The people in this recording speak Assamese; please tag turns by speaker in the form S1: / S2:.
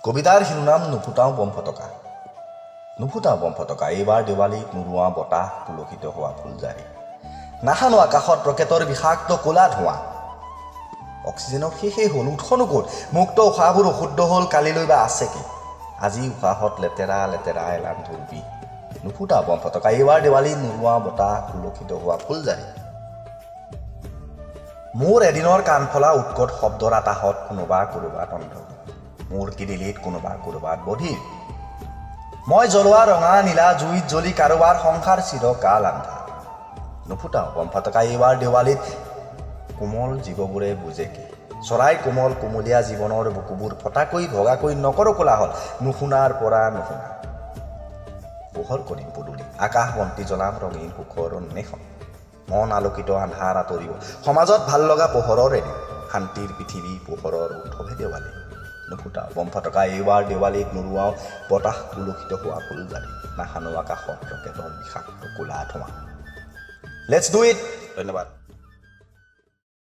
S1: কবিতাৰ শিৰোনাম নুফুটাও বম ফটকা। নুফুটাও বম ফটকা, এইবাৰ দেৱালীত নুৰুৱা বতাহ পুলকিত হোৱা ফুলজাৰি। নাহানো আকাশত ৰকেটৰ বিষাক্ত ক'লা ধোঁৱা। অক্সিজেনৰ শেষেই হ'ল, উৎসনো ক'ত? মুক্ত উশাহবোৰ অশুদ্ধ হ'ল, কালিলৈ বা আছে কি? আজি উশাহত লেতেৰা লেতেৰা এলান ধুৰবি। নুফুটাও বম ফটকা, এইবাৰ দেৱালীত নুৰুৱা বতাহ পুলকিত হোৱা ফুলজাৰি। মোৰ এদিনৰ কাণফলা উৎকট শব্দৰ আতাহত কোনোবা ক'ৰবাত অন্ধ, মোৰ কিৰিলিত কোনোবা ক'ৰবাত বধিৰ। মই জ্বলোৱা ৰঙা নীলা জুইত জ্বলি কাৰোবাৰ সংসাৰ চিৰকাল আন্ধাৰ। নুফুটাও বম ফটকা, এইবাৰ দেৱালীত কোমল জীৱবোৰে বুজে কি? চৰাইৰ কোমল কুমলীয়া জীৱনৰ বুকুবোৰ ফটাকৈ ভগাকৈ নকৰো কোলাহল, নুশুনাৰ পৰা নুশুনা। পোহৰ কৰিম পদূলি, আকাশ বন্তি জ্বলাম ৰঙীন সুখৰ অন্বেষণ। মন আলোকিত আন্ধাৰ আঁতৰিব, সমাজত ভাল লগা পোহৰৰ এদিন। শান্তিৰ পৃথিৱী পোহৰৰ উৎসৱে দেৱালী। নুফুটাও বম ফটকা, এইবাৰ দেৱালীত নুৰুৱাও বতাহ পুলকিত হোৱা ফুলজাৰি। নাহানো আকাশত ৰকেটৰ বিষাক্ত ক'লা ধোঁৱা। Let's do it. ধন্যবাদ।